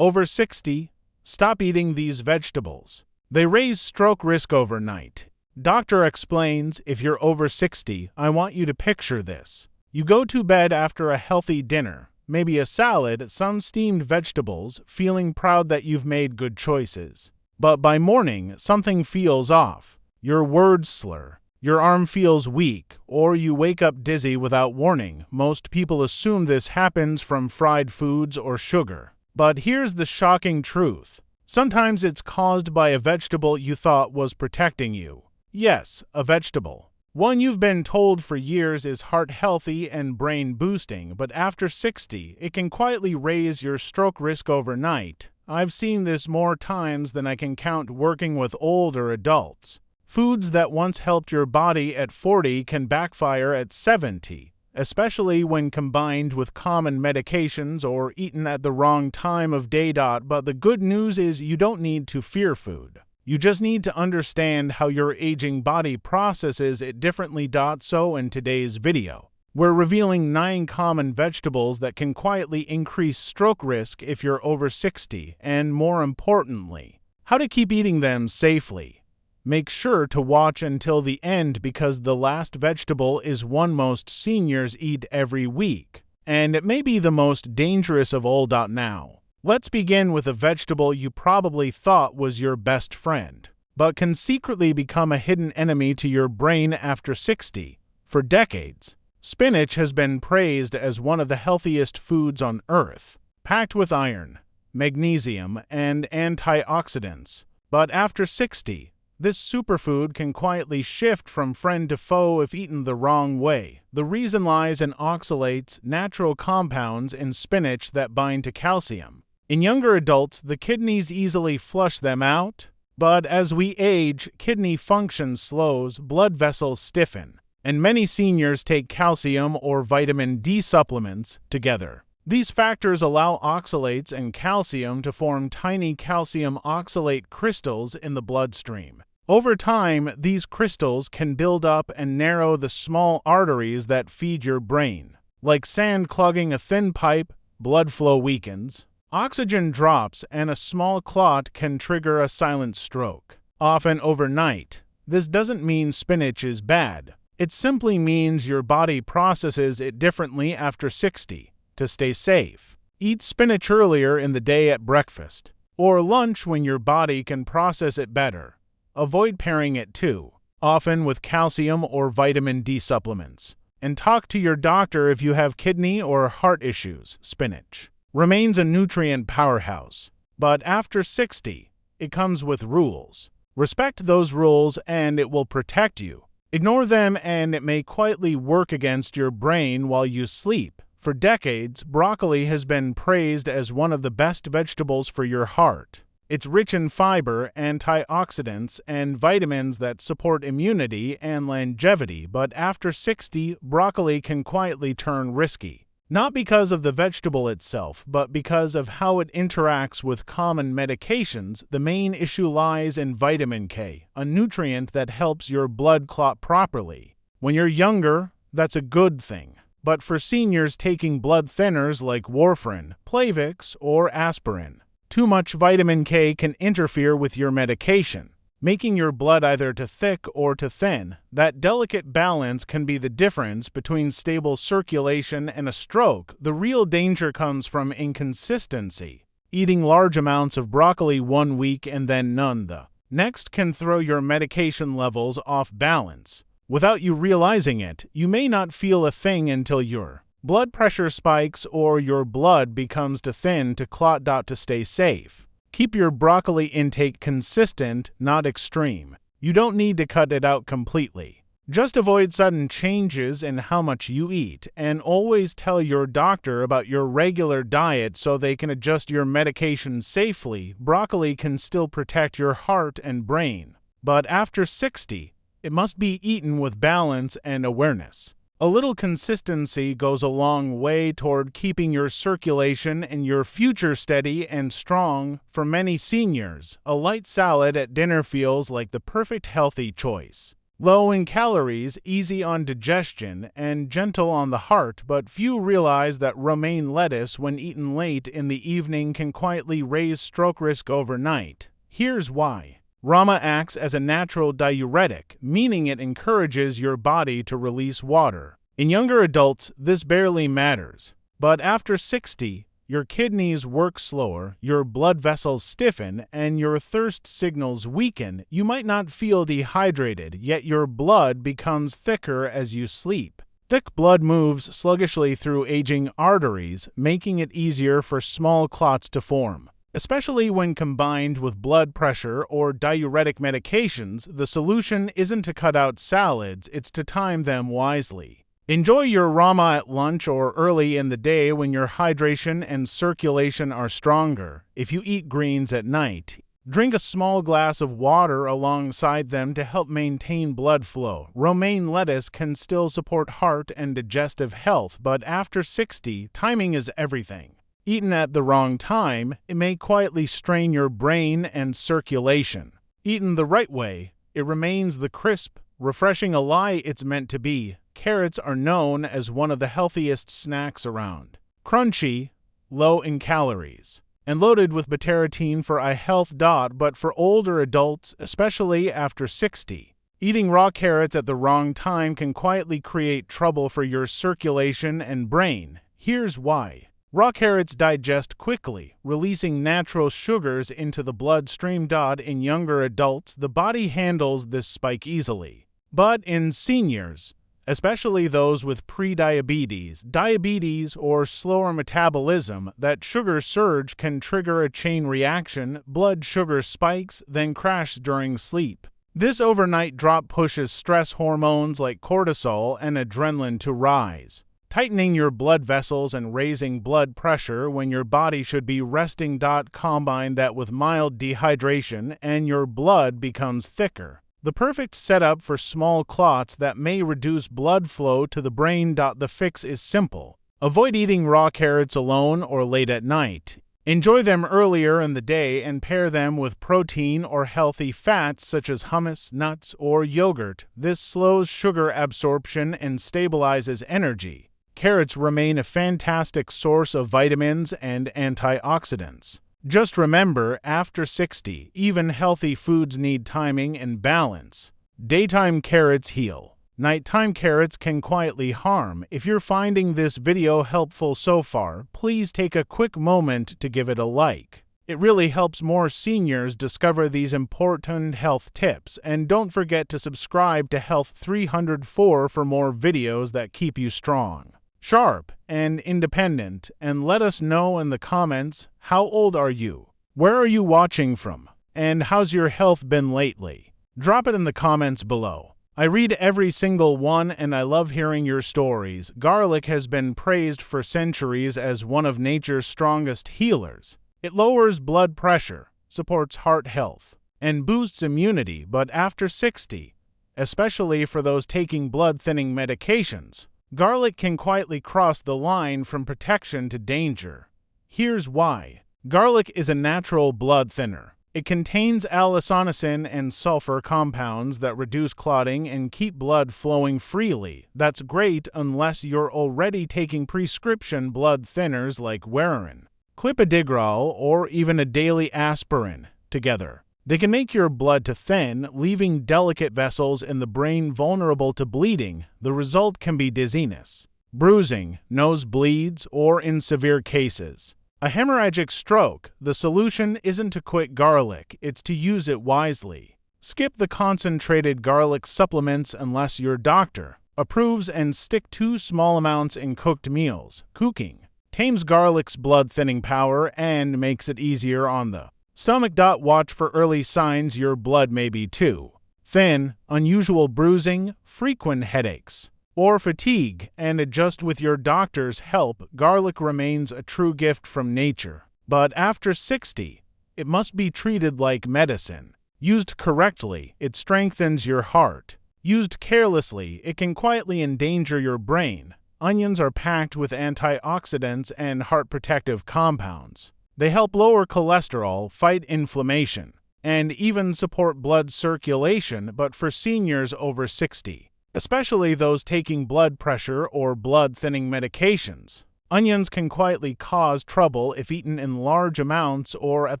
Over 60, stop eating these vegetables. They raise stroke risk overnight. Doctor explains, if you're over 60, I want you to picture this. You go to bed after a healthy dinner, maybe a salad, some steamed vegetables, feeling proud that you've made good choices. But by morning, something feels off. Your words slur. Your arm feels weak, or you wake up dizzy without warning. Most people assume this happens from fried foods or sugar. But here's the shocking truth. Sometimes it's caused by a vegetable you thought was protecting you. Yes, a vegetable. One you've been told for years is heart-healthy and brain-boosting, but after 60, it can quietly raise your stroke risk overnight. I've seen this more times than I can count working with older adults. Foods that once helped your body at 40 can backfire at 70, especially when combined with common medications or eaten at the wrong time of day. But the good news is you don't need to fear food. You just need to understand how your aging body processes it differently. So in today's video, we're revealing 9 common vegetables that can quietly increase stroke risk if you're over 60, and more importantly, how to keep eating them safely. Make sure to watch until the end because the last vegetable is one most seniors eat every week, and it may be the most dangerous of all. Now, let's begin with a vegetable you probably thought was your best friend, but can secretly become a hidden enemy to your brain after 60. For decades, spinach has been praised as one of the healthiest foods on earth, packed with iron, magnesium, and antioxidants. But after 60, this superfood can quietly shift from friend to foe if eaten the wrong way. The reason lies in oxalates, natural compounds in spinach that bind to calcium. In younger adults, the kidneys easily flush them out, but as we age, kidney function slows, blood vessels stiffen, and many seniors take calcium or vitamin D supplements together. These factors allow oxalates and calcium to form tiny calcium oxalate crystals in the bloodstream. Over time, these crystals can build up and narrow the small arteries that feed your brain. Like sand clogging a thin pipe, blood flow weakens, oxygen drops, and a small clot can trigger a silent stroke, often overnight. This doesn't mean spinach is bad. It simply means your body processes it differently after 60. To stay safe, eat spinach earlier in the day at breakfast or lunch when your body can process it better. Avoid pairing it too often with calcium or vitamin D supplements. And talk to your doctor if you have kidney or heart issues. Spinach remains a nutrient powerhouse, but after 60, it comes with rules. Respect those rules and it will protect you. Ignore them and it may quietly work against your brain while you sleep. For decades, broccoli has been praised as one of the best vegetables for your heart. It's rich in fiber, antioxidants, and vitamins that support immunity and longevity, but after 60, broccoli can quietly turn risky. Not because of the vegetable itself, but because of how it interacts with common medications. The main issue lies in vitamin K, a nutrient that helps your blood clot properly. When you're younger, that's a good thing. But for seniors taking blood thinners like warfarin, Plavix, or aspirin, too much vitamin K can interfere with your medication, making your blood either too thick or too thin. That delicate balance can be the difference between stable circulation and a stroke. The real danger comes from inconsistency. Eating large amounts of broccoli one week and then none the next can throw your medication levels off balance. Without you realizing it, you may not feel a thing until your blood pressure spikes or your blood becomes too thin to clot. To stay safe, keep your broccoli intake consistent, not extreme. You don't need to cut it out completely. Just avoid sudden changes in how much you eat, and always tell your doctor about your regular diet so they can adjust your medication safely. Broccoli can still protect your heart and brain, but after 60, it must be eaten with balance and awareness. A little consistency goes a long way toward keeping your circulation and your future steady and strong. For many seniors, a light salad at dinner feels like the perfect healthy choice. Low in calories, easy on digestion, and gentle on the heart, but few realize that romaine lettuce, when eaten late in the evening, can quietly raise stroke risk overnight. Here's why. Rama acts as a natural diuretic, meaning it encourages your body to release water. In younger adults, this barely matters, but after 60, your kidneys work slower, your blood vessels stiffen, and your thirst signals weaken. You might not feel dehydrated, yet your blood becomes thicker as you sleep. Thick blood moves sluggishly through aging arteries, making it easier for small clots to form. Especially when combined with blood pressure or diuretic medications, the solution isn't to cut out salads, it's to time them wisely. Enjoy your Rama at lunch or early in the day when your hydration and circulation are stronger. If you eat greens at night, drink a small glass of water alongside them to help maintain blood flow. Romaine lettuce can still support heart and digestive health, but after 60, timing is everything. Eaten at the wrong time, it may quietly strain your brain and circulation. Eaten the right way, it remains the crisp, refreshing ally it's meant to be. Carrots are known as one of the healthiest snacks around. Crunchy, low in calories, and loaded with beta-carotene for eye health. But for older adults, especially after 60, eating raw carrots at the wrong time can quietly create trouble for your circulation and brain. Here's why. Raw carrots digest quickly, releasing natural sugars into the bloodstream. In younger adults, the body handles this spike easily. But in seniors, especially those with prediabetes, diabetes, or slower metabolism, that sugar surge can trigger a chain reaction. Blood sugar spikes, then crash during sleep. This overnight drop pushes stress hormones like cortisol and adrenaline to rise, tightening your blood vessels and raising blood pressure when your body should be resting. Combine that with mild dehydration and your blood becomes thicker. The perfect setup for small clots that may reduce blood flow to the brain. The fix is simple. Avoid eating raw carrots alone or late at night. Enjoy them earlier in the day and pair them with protein or healthy fats such as hummus, nuts, or yogurt. This slows sugar absorption and stabilizes energy. Carrots remain a fantastic source of vitamins and antioxidants. Just remember, after 60, even healthy foods need timing and balance. Daytime carrots heal. Nighttime carrots can quietly harm. If you're finding this video helpful so far, please take a quick moment to give it a like. It really helps more seniors discover these important health tips. And don't forget to subscribe to Health 304 for more videos that keep you strong, sharp, and independent. And let us know in the comments, how old are you? Where are you watching from? And how's your health been lately? Drop it in the comments below. I read every single one and I love hearing your stories. Garlic has been praised for centuries as one of nature's strongest healers. It lowers blood pressure, supports heart health, and boosts immunity. But after 60, especially for those taking blood-thinning medications, garlic can quietly cross the line from protection to danger. Here's why. Garlic is a natural blood thinner. It contains allosanicin and sulfur compounds that reduce clotting and keep blood flowing freely. That's great unless you're already taking prescription blood thinners like Romaine, clopidogrel, or even a daily aspirin. Together, they can make your blood too thin, leaving delicate vessels in the brain vulnerable to bleeding. The result can be dizziness, bruising, nosebleeds, or in severe cases, a hemorrhagic stroke. The solution isn't to quit garlic, it's to use it wisely. Skip the concentrated garlic supplements unless your doctor approves and stick to small amounts in cooked meals. Cooking tames garlic's blood-thinning power and makes it easier on the stomach. Watch for early signs your blood may be too thin, unusual bruising, frequent headaches, or fatigue, and adjust with your doctor's help. Garlic remains a true gift from nature, but after 60, it must be treated like medicine. Used correctly, it strengthens your heart. Used carelessly, it can quietly endanger your brain. Onions are packed with antioxidants and heart protective compounds. They help lower cholesterol, fight inflammation, and even support blood circulation, but for seniors over 60, especially those taking blood pressure or blood-thinning medications, onions can quietly cause trouble if eaten in large amounts or at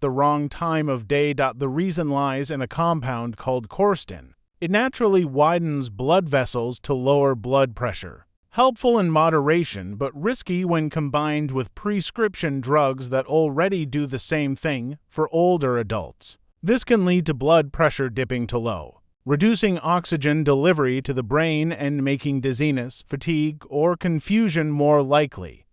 the wrong time of day. The reason lies in a compound called quercetin. It naturally widens blood vessels to lower blood pressure. Helpful in moderation, but risky when combined with prescription drugs that already do the same thing for older adults. This can lead to blood pressure dipping to low, reducing oxygen delivery to the brain and making dizziness, fatigue, or confusion more likely.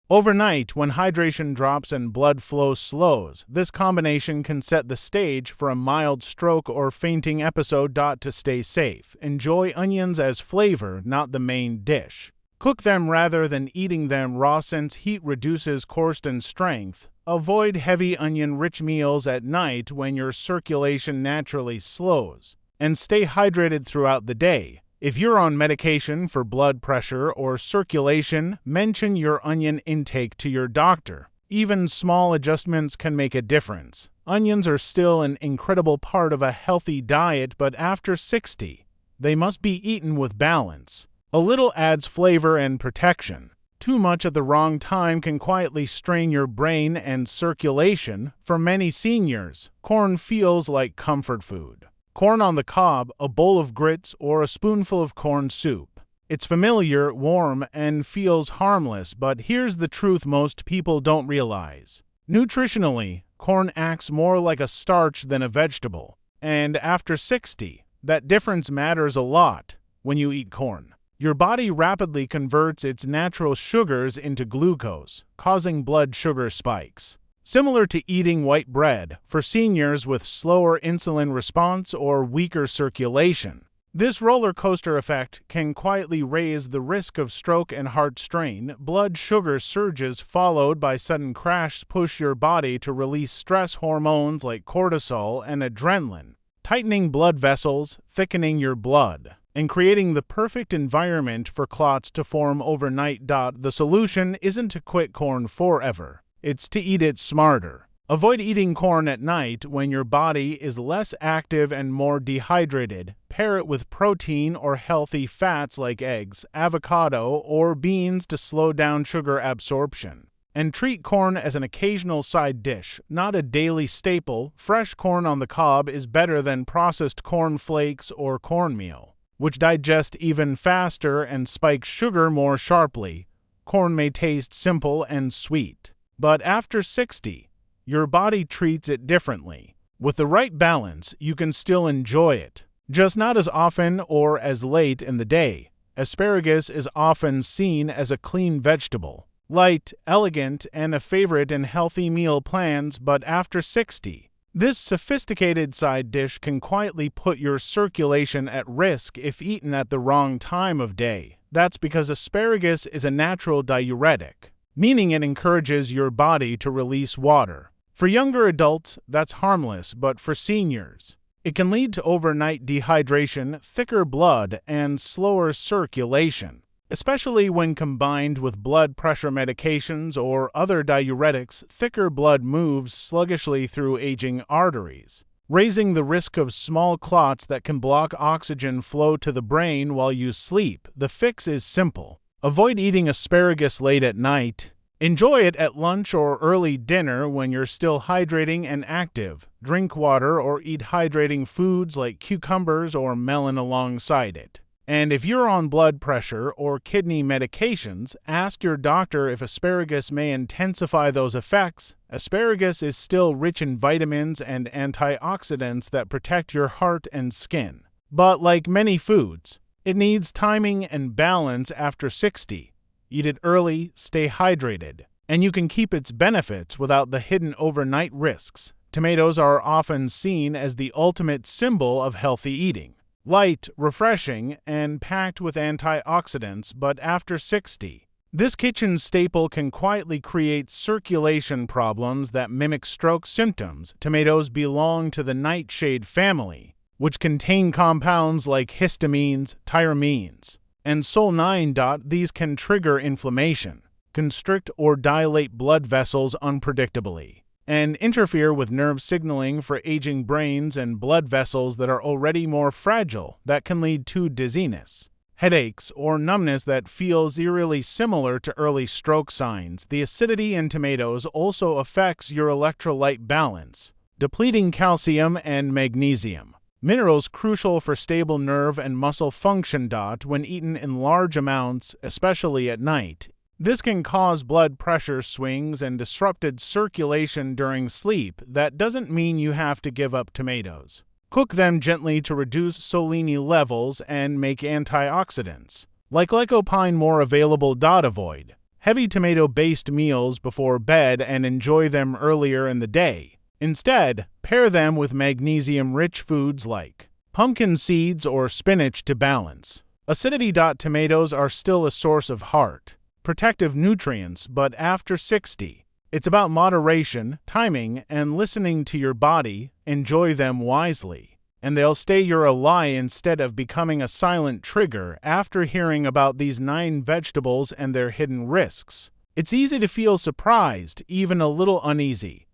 Overnight, when hydration drops and blood flow slows, this combination can set the stage for a mild stroke or fainting episode. To stay safe, enjoy onions as flavor, not the main dish. Cook them rather than eating them raw since heat reduces quercetin strength. Avoid heavy onion-rich meals at night when your circulation naturally slows. And stay hydrated throughout the day. If you're on medication for blood pressure or circulation, mention your onion intake to your doctor. Even small adjustments can make a difference. Onions are still an incredible part of a healthy diet, but after 60, they must be eaten with balance. A little adds flavor and protection. Too much at the wrong time can quietly strain your brain and circulation. For many seniors, corn feels like comfort food. Corn on the cob, a bowl of grits, or a spoonful of corn soup. It's familiar, warm, and feels harmless, but here's the truth most people don't realize. Nutritionally, corn acts more like a starch than a vegetable. And after 60, that difference matters a lot. When you eat corn, your body rapidly converts its natural sugars into glucose, causing blood sugar spikes. Similar to eating white bread for seniors with slower insulin response or weaker circulation. This roller coaster effect can quietly raise the risk of stroke and heart strain. Blood sugar surges followed by sudden crashes push your body to release stress hormones like cortisol and adrenaline, tightening blood vessels, thickening your blood, and creating the perfect environment for clots to form overnight. The solution isn't to quit corn forever. It's to eat it smarter. Avoid eating corn at night when your body is less active and more dehydrated. Pair it with protein or healthy fats like eggs, avocado, or beans to slow down sugar absorption. And treat corn as an occasional side dish, not a daily staple. Fresh corn on the cob is better than processed corn flakes or cornmeal, which digest even faster and spike sugar more sharply. Corn may taste simple and sweet, but after 60, your body treats it differently. With the right balance, you can still enjoy it, just not as often or as late in the day. Asparagus is often seen as a clean vegetable, light, elegant, and a favorite in healthy meal plans, but after 60, this sophisticated side dish can quietly put your circulation at risk if eaten at the wrong time of day. That's because asparagus is a natural diuretic, meaning it encourages your body to release water. For younger adults, that's harmless, but for seniors, it can lead to overnight dehydration, thicker blood, and slower circulation, especially when combined with blood pressure medications or other diuretics. Thicker blood moves sluggishly through aging arteries, raising the risk of small clots that can block oxygen flow to the brain while you sleep. The fix is simple. Avoid eating asparagus late at night. Enjoy it at lunch or early dinner when you're still hydrating and active. Drink water or eat hydrating foods like cucumbers or melon alongside it. And if you're on blood pressure or kidney medications, ask your doctor if asparagus may intensify those effects. Asparagus is still rich in vitamins and antioxidants that protect your heart and skin. But like many foods, it needs timing and balance after 60. Eat it early, stay hydrated, and you can keep its benefits without the hidden overnight risks. Tomatoes are often seen as the ultimate symbol of healthy eating. Light, refreshing, and packed with antioxidants, but after 60, this kitchen staple can quietly create circulation problems that mimic stroke symptoms. Tomatoes belong to the nightshade family, which contain compounds like histamines, tyramines, and Sol9. These can trigger inflammation, constrict or dilate blood vessels unpredictably, and interfere with nerve signaling for aging brains and blood vessels that are already more fragile. That can lead to dizziness, headaches, or numbness that feels eerily similar to early stroke signs. The acidity in tomatoes also affects your electrolyte balance, depleting calcium and magnesium, minerals crucial for stable nerve and muscle function. When eaten in large amounts, especially at night, this can cause blood pressure swings and disrupted circulation during sleep. That doesn't mean you have to give up tomatoes. Cook them gently to reduce selenium levels and make antioxidants, like lycopene, more available. Avoid heavy tomato-based meals before bed and enjoy them earlier in the day. Instead, pair them with magnesium-rich foods like pumpkin seeds or spinach to balance acidity. Tomatoes are still a source of heart protective nutrients, but after 60, it's about moderation, timing, and listening to your body. Enjoy them wisely, and they'll stay your ally instead of becoming a silent trigger. After hearing about these 9 vegetables and their hidden risks, it's easy to feel surprised, even a little uneasy.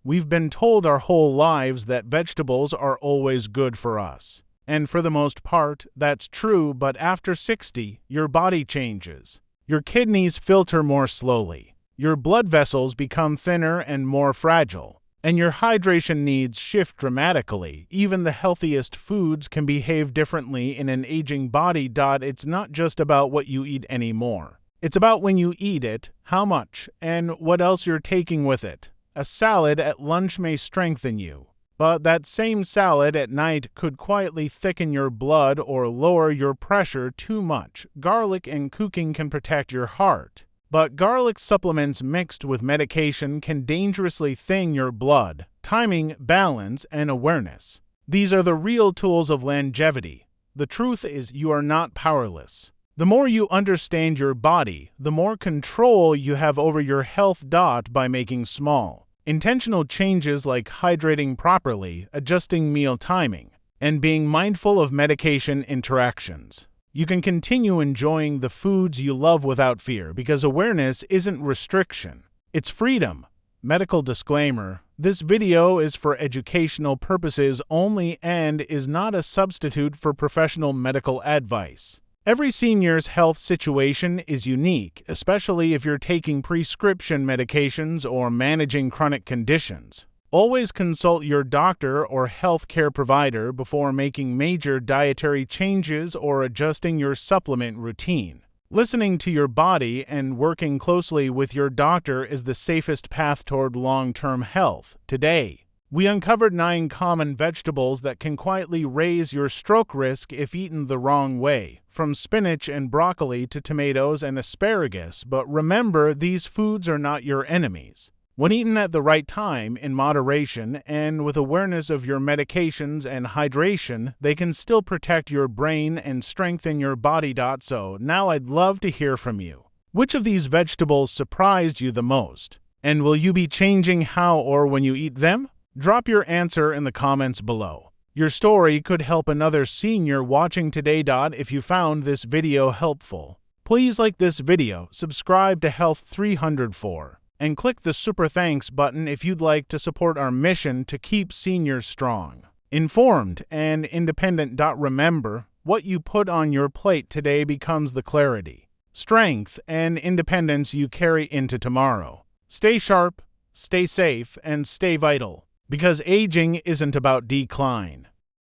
We've been told our whole lives that vegetables are always good for us, and for the most part, that's true, but after 60, your body changes. Your kidneys filter more slowly, your blood vessels become thinner and more fragile, and your hydration needs shift dramatically. Even the healthiest foods can behave differently in an aging body. It's not just about what you eat anymore. It's about when you eat it, how much, and what else you're taking with it. A salad at lunch may strengthen you, but that same salad at night could quietly thicken your blood or lower your pressure too much. Garlic in cooking can protect your heart, but garlic supplements mixed with medication can dangerously thin your blood. Timing, balance, and awareness. These are the real tools of longevity. The truth is, you are not powerless. The more you understand your body, the more control you have over your health. By making small, intentional changes like hydrating properly, adjusting meal timing, and being mindful of medication interactions, you can continue enjoying the foods you love without fear, because awareness isn't restriction, it's freedom. Medical disclaimer: this video is for educational purposes only and is not a substitute for professional medical advice. Every senior's health situation is unique, especially if you're taking prescription medications or managing chronic conditions. Always consult your doctor or healthcare provider before making major dietary changes or adjusting your supplement routine. Listening to your body and working closely with your doctor is the safest path toward long-term health. Today, we uncovered 9 common vegetables that can quietly raise your stroke risk if eaten the wrong way, from spinach and broccoli to tomatoes and asparagus. But remember, these foods are not your enemies. When eaten at the right time, in moderation, and with awareness of your medications and hydration, they can still protect your brain and strengthen your body. So now I'd love to hear from you. Which of these vegetables surprised you the most? And will you be changing how or when you eat them? Drop your answer in the comments below. Your story could help another senior watching today. If you found this video helpful, please like this video, subscribe to Health 304, and click the super thanks button if you'd like to support our mission to keep seniors strong, informed, and independent. Remember, what you put on your plate today becomes the clarity, strength, and independence you carry into tomorrow. Stay sharp, stay safe, and stay vital. Because aging isn't about decline.